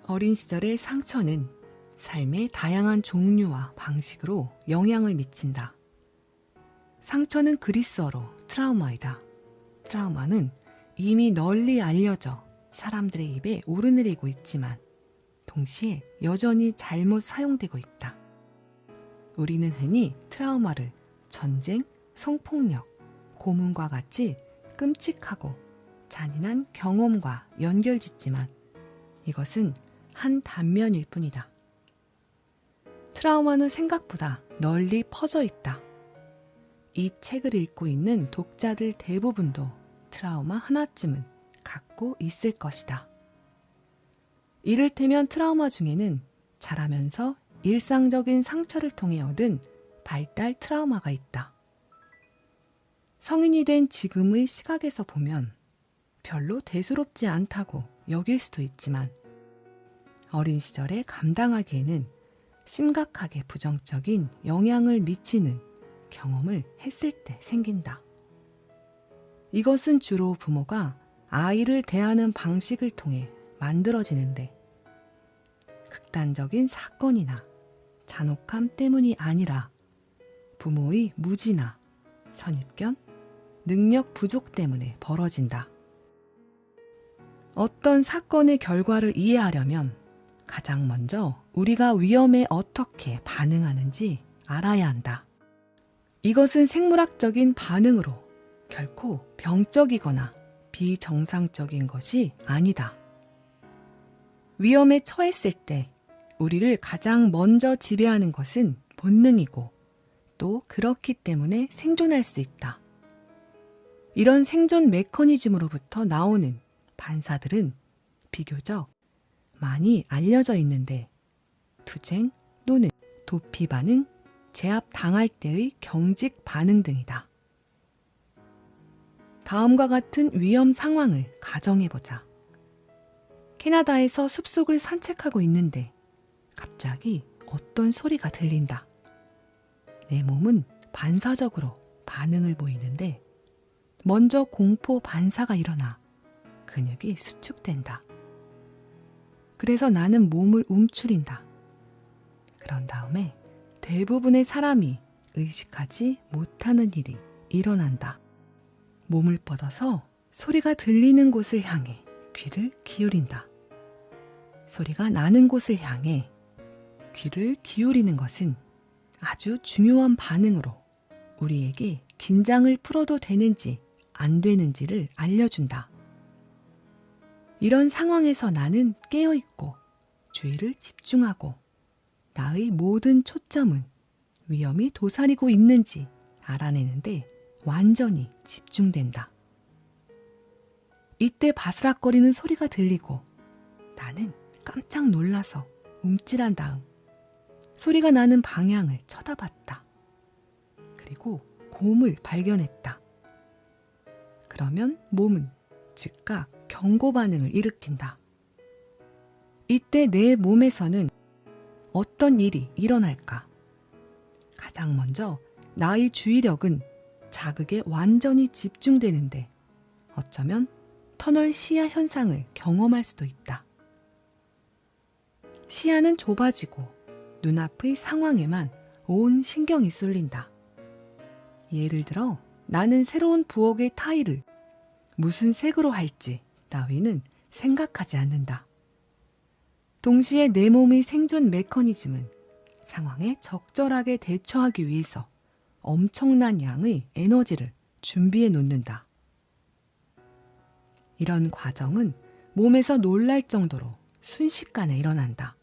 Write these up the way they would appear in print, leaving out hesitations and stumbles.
어린 시절의 상처는 삶의 다양한 종류와 방식으로 영향을 미친다. 상처는 그리스어로 트라우마이다. 트라우마는 이미 널리 알려져 사람들의 입에 오르내리고 있지만 동시에 여전히 잘못 사용되고 있다. 우리는 흔히 트라우마를 전쟁, 성폭력, 고문과 같이 끔찍하고 잔인한 경험과 연결짓지만 이것은 한 단면일 뿐이다. 트라우마는 생각보다 널리 퍼져 있다. 이 책을 읽고 있는 독자들 대부분도 트라우마 하나쯤은 갖고 있을 것이다. 이를테면 트라우마 중에는 자라면서 일상적인 상처를 통해 얻은 발달 트라우마가 있다. 성인이 된 지금의 시각에서 보면 별로 대수롭지 않다고 여길 수도 있지만 어린 시절에 감당하기에는 심각하게 부정적인 영향을 미치는 경험을 했을 때 생긴다. 이것은 주로 부모가 아이를 대하는 방식을 통해 만들어지는데 극단적인 사건이나 잔혹함 때문이 아니라 부모의 무지나 선입견, 능력 부족 때문에 벌어진다. 어떤 사건의 결과를 이해하려면 가장 먼저 우리가 위험에 어떻게 반응하는지 알아야 한다. 이것은 생물학적인 반응으로 결코 병적이거나 비정상적인 것이 아니다. 위험에 처했을 때 우리를 가장 먼저 지배하는 것은 본능이고 또 그렇기 때문에 생존할 수 있다. 이런 생존 메커니즘으로부터 나오는 반사들은 비교적 많이 알려져 있는데 투쟁 또는 도피 반응, 제압 당할 때의 경직 반응 등이다. 다음과 같은 위험 상황을 가정해보자. 캐나다에서 숲속을 산책하고 있는데 갑자기 어떤 소리가 들린다. 내 몸은 반사적으로 반응을 보이는데 먼저 공포 반사가 일어나 근육이 수축된다. 그래서 나는 몸을 움츠린다. 그런 다음에 대부분의 사람이 의식하지 못하는 일이 일어난다. 몸을 뻗어서 소리가 들리는 곳을 향해 귀를 기울인다. 소리가 나는 곳을 향해 귀를 기울이는 것은 아주 중요한 반응으로 우리에게 긴장을 풀어도 되는지 안 되는지를 알려준다. 이런 상황에서 나는 깨어있고 주의를 집중하고 나의 모든 초점은 위험이 도사리고 있는지 알아내는데 완전히 집중된다. 이때 바스락거리는 소리가 들리고 나는 깜짝 놀라서 움찔한 다음 소리가 나는 방향을 쳐다봤다. 그리고 곰을 발견했다. 그러면 몸은 즉각 경고 반응을 일으킨다. 이때 내 몸에서는 어떤 일이 일어날까? 가장 먼저 나의 주의력은 자극에 완전히 집중되는데 어쩌면 터널 시야 현상을 경험할 수도 있다. 시야는 좁아지고 눈앞의 상황에만 온 신경이 쏠린다. 예를 들어 나는 새로운 부엌의 타일을 무슨 색으로 할지 따위는 생각하지 않는다. 동시에 내 몸의 생존 메커니즘은 상황에 적절하게 대처하기 위해서 엄청난 양의 에너지를 준비해 놓는다. 이런 과정은 몸에서 놀랄 정도로 순식간에 일어난다.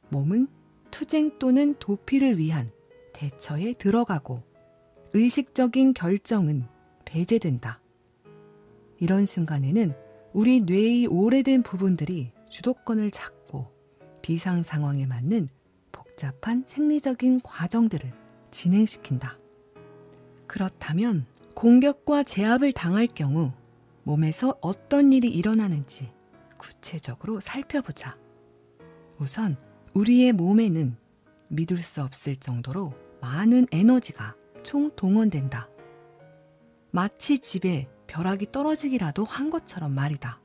몸은 투쟁 또는 도피를 위한 대처에 들어가고 의식적인 결정은 배제된다. 이런 순간에는 우리 뇌의 오래된 부분들이 주도권을 잡고 비상 상황에 맞는 복잡한 생리적인 과정들을 진행시킨다. 그렇다면 공격과 제압을 당할 경우 몸에서 어떤 일이 일어나는지 구체적으로 살펴보자. 우선 우리의 몸에는 믿을 수 없을 정도로 많은 에너지가 총동원된다. 마치 집에 벼락이 떨어지기라도 한 것처럼 말이다.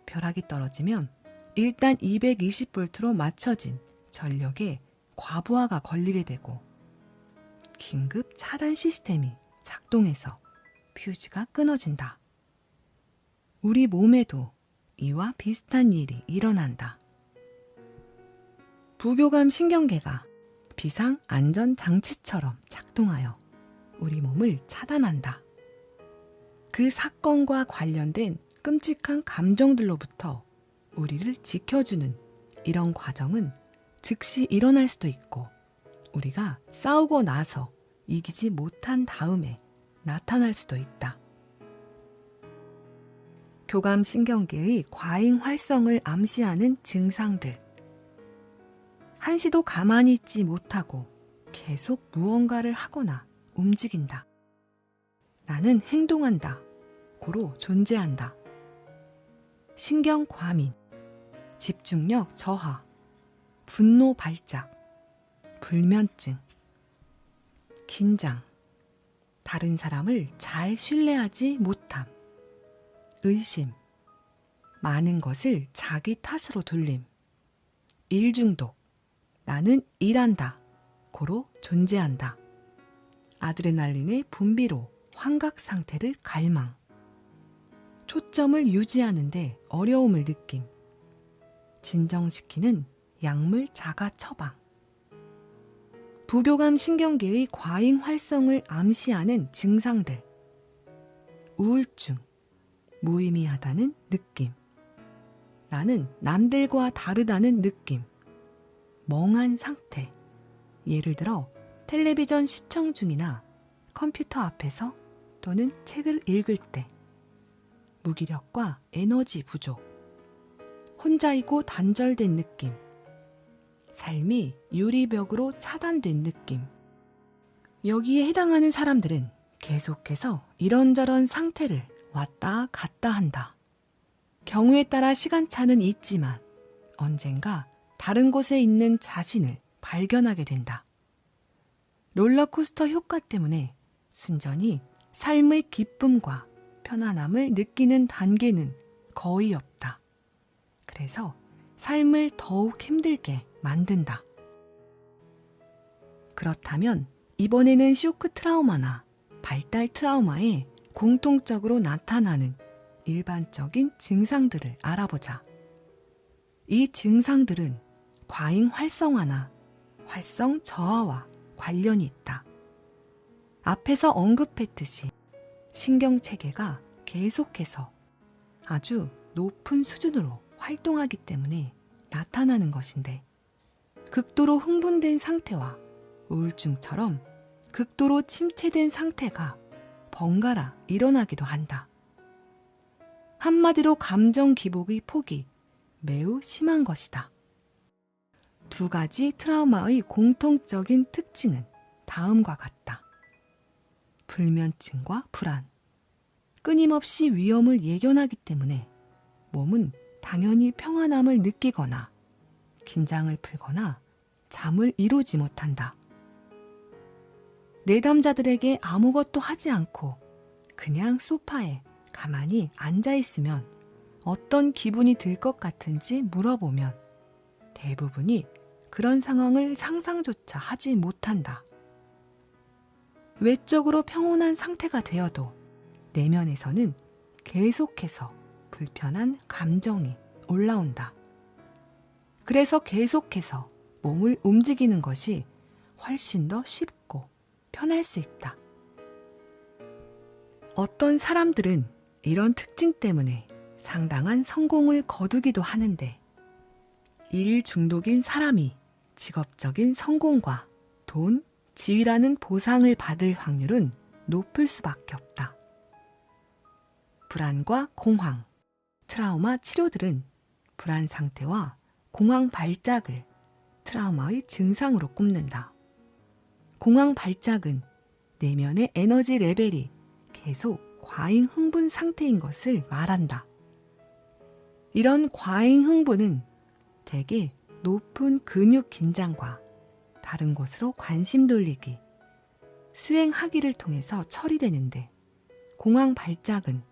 벼락이 떨어지면 일단 220V로 맞춰진 전력에 과부하가 걸리게 되고 긴급 차단 시스템이 작동해서 퓨즈가 끊어진다. 우리 몸에도 이와 비슷한 일이 일어난다. 부교감 신경계가 비상 안전 장치처럼 작동하여 우리 몸을 차단한다. 그 사건과 관련된 끔찍한 감정들로부터 우리를 지켜주는 이런 과정은 즉시 일어날 수도 있고 우리가 싸우고 나서 이기지 못한 다음에 나타날 수도 있다. 교감신경계의 과잉 활성을 암시하는 증상들. 한시도 가만히 있지 못하고 계속 무언가를 하거나 움직인다. 나는 행동한다. 고로 존재한다. 신경 과민, 집중력 저하, 분노 발작, 불면증, 긴장, 다른 사람을 잘 신뢰하지 못함, 의심, 많은 것을 자기 탓으로 돌림, 일 중독, 나는 일한다, 고로 존재한다, 아드레날린의 분비로 환각 상태를 갈망, 초점을 유지하는데 어려움을 느낌, 진정시키는 약물 자가 처방, 부교감 신경계의 과잉 활성을 암시하는 증상들, 우울증, 무의미하다는 느낌, 나는 남들과 다르다는 느낌, 멍한 상태, 예를 들어 텔레비전 시청 중이나 컴퓨터 앞에서 또는 책을 읽을 때, 무기력과 에너지 부족, 혼자이고 단절된 느낌, 삶이 유리벽으로 차단된 느낌. 여기에 해당하는 사람들은 계속해서 이런저런 상태를 왔다 갔다 한다. 경우에 따라 시간차는 있지만 언젠가 다른 곳에 있는 자신을 발견하게 된다. 롤러코스터 효과 때문에 순전히 삶의 기쁨과 편안함을 느끼는 단계는 거의 없다. 그래서 삶을 더욱 힘들게 만든다. 그렇다면 이번에는 쇼크 트라우마나 발달 트라우마에 공통적으로 나타나는 일반적인 증상들을 알아보자. 이 증상들은 과잉 활성화나 활성 저하와 관련이 있다. 앞에서 언급했듯이 신경체계가 계속해서 아주 높은 수준으로 활동하기 때문에 나타나는 것인데, 극도로 흥분된 상태와 우울증처럼 극도로 침체된 상태가 번갈아 일어나기도 한다. 한마디로 감정 기복의 폭이 매우 심한 것이다. 두 가지 트라우마의 공통적인 특징은 다음과 같다. 불면증과 불안. 끊임없이 위험을 예견하기 때문에 몸은 당연히 평안함을 느끼거나 긴장을 풀거나 잠을 이루지 못한다. 내담자들에게 아무것도 하지 않고 그냥 소파에 가만히 앉아있으면 어떤 기분이 들 것 같은지 물어보면 대부분이 그런 상황을 상상조차 하지 못한다. 외적으로 평온한 상태가 되어도 내면에서는 계속해서 불편한 감정이 올라온다. 그래서 계속해서 몸을 움직이는 것이 훨씬 더 쉽고 편할 수 있다. 어떤 사람들은 이런 특징 때문에 상당한 성공을 거두기도 하는데, 일 중독인 사람이 직업적인 성공과 돈, 지위라는 보상을 받을 확률은 높을 수밖에 없다. 불안과 공황, 트라우마 치료들은 불안 상태와 공황 발작을 트라우마의 증상으로 꼽는다. 공황 발작은 내면의 에너지 레벨이 계속 과잉 흥분 상태인 것을 말한다. 이런 과잉 흥분은 대개 높은 근육 긴장과 다른 곳으로 관심 돌리기, 수행하기를 통해서 처리되는데, 공황 발작은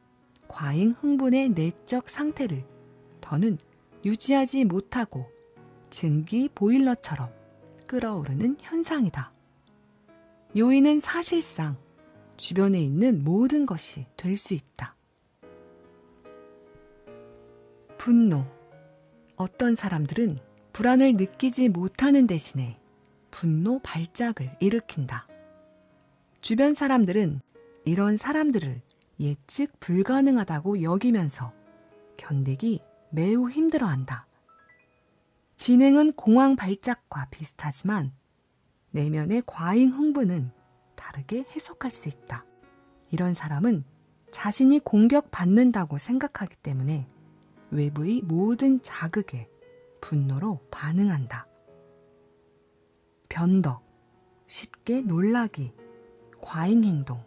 과잉 흥분의 내적 상태를 더는 유지하지 못하고 증기 보일러처럼 끓어오르는 현상이다. 요인은 사실상 주변에 있는 모든 것이 될 수 있다. 분노. 어떤 사람들은 불안을 느끼지 못하는 대신에 분노 발작을 일으킨다. 주변 사람들은 이런 사람들을 예측 불가능하다고 여기면서 견디기 매우 힘들어한다. 진행은 공황 발작과 비슷하지만 내면의 과잉 흥분은 다르게 해석할 수 있다. 이런 사람은 자신이 공격받는다고 생각하기 때문에 외부의 모든 자극에 분노로 반응한다. 변덕, 쉽게 놀라기, 과잉 행동.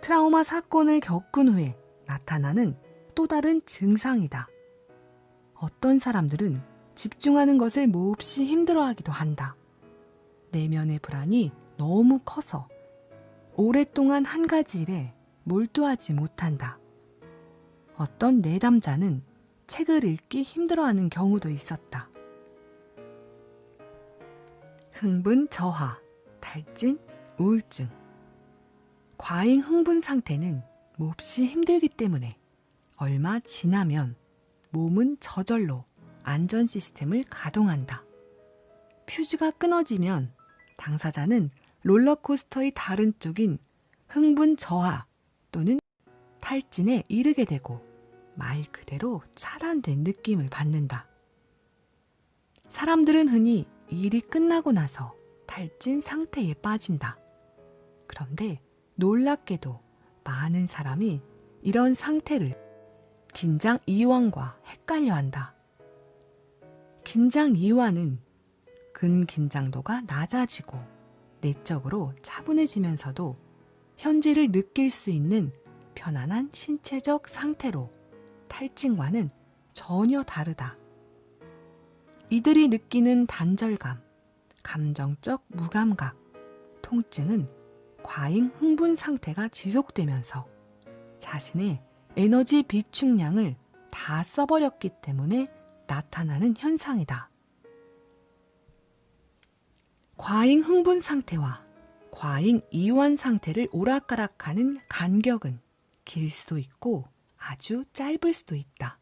트라우마 사건을 겪은 후에 나타나는 또 다른 증상이다. 어떤 사람들은 집중하는 것을 몹시 힘들어하기도 한다. 내면의 불안이 너무 커서 오랫동안 한 가지 일에 몰두하지 못한다. 어떤 내담자는 책을 읽기 힘들어하는 경우도 있었다. 흥분 저하, 탈진, 우울증. 과잉 흥분 상태는 몹시 힘들기 때문에 얼마 지나면 몸은 저절로 안전 시스템을 가동한다. 퓨즈가 끊어지면 당사자는 롤러코스터의 다른 쪽인 흥분 저하 또는 탈진에 이르게 되고 말 그대로 차단된 느낌을 받는다. 사람들은 흔히 일이 끝나고 나서 탈진 상태에 빠진다. 그런데 놀랍게도 많은 사람이 이런 상태를 긴장 이완과 헷갈려 한다. 긴장 이완은 근긴장도가 낮아지고 내적으로 차분해지면서도 현재를 느낄 수 있는 편안한 신체적 상태로 탈진과는 전혀 다르다. 이들이 느끼는 단절감, 감정적 무감각, 통증은 과잉 흥분 상태가 지속되면서 자신의 에너지 비축량을 다 써버렸기 때문에 나타나는 현상이다. 과잉 흥분 상태와 과잉 이완 상태를 오락가락하는 간격은 길 수도 있고 아주 짧을 수도 있다.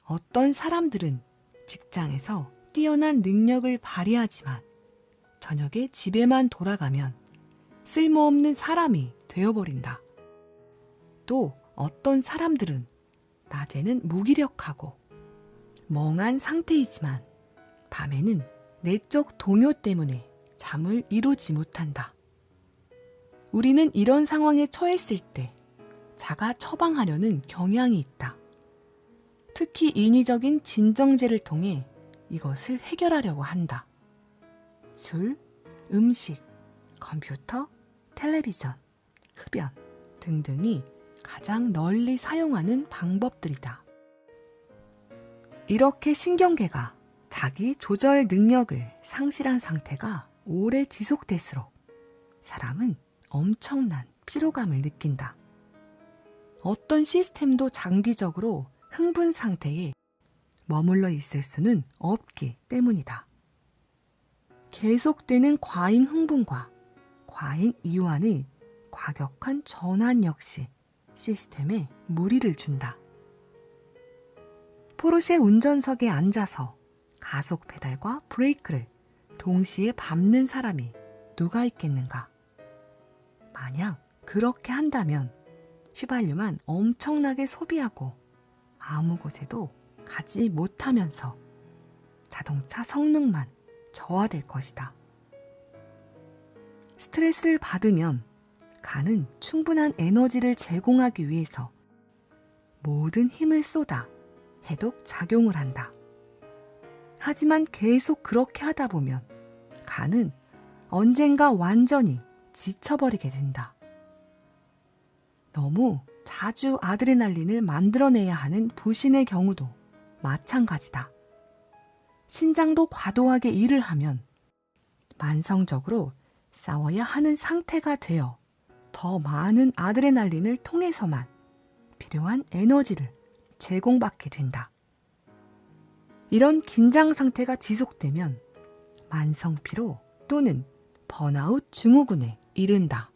어떤 사람들은 직장에서 뛰어난 능력을 발휘하지만 저녁에 집에만 돌아가면 쓸모없는 사람이 되어버린다. 또 어떤 사람들은 낮에는 무기력하고 멍한 상태이지만 밤에는 내적 동요 때문에 잠을 이루지 못한다. 우리는 이런 상황에 처했을 때 자가 처방하려는 경향이 있다. 특히 인위적인 진정제를 통해 이것을 해결하려고 한다. 술, 음식, 컴퓨터, 텔레비전, 흡연 등등이 가장 널리 사용하는 방법들이다. 이렇게 신경계가 자기 조절 능력을 상실한 상태가 오래 지속될수록 사람은 엄청난 피로감을 느낀다. 어떤 시스템도 장기적으로 흥분 상태에 머물러 있을 수는 없기 때문이다. 계속되는 과잉 흥분과 과잉 이완의 과격한 전환 역시 시스템에 무리를 준다. 포르쉐 운전석에 앉아서 가속 페달과 브레이크를 동시에 밟는 사람이 누가 있겠는가? 만약 그렇게 한다면 휘발유만 엄청나게 소비하고 아무 곳에도 가지 못하면서 자동차 성능만 저하될 것이다. 스트레스를 받으면 간은 충분한 에너지를 제공하기 위해서 모든 힘을 쏟아 해독 작용을 한다. 하지만 계속 그렇게 하다 보면 간은 언젠가 완전히 지쳐버리게 된다. 너무 자주 아드레날린을 만들어내야 하는 부신의 경우도 마찬가지다. 신장도 과도하게 일을 하면 만성적으로 싸워야 하는 상태가 되어 더 많은 아드레날린을 통해서만 필요한 에너지를 제공받게 된다. 이런 긴장 상태가 지속되면 만성피로 또는 번아웃 증후군에 이른다.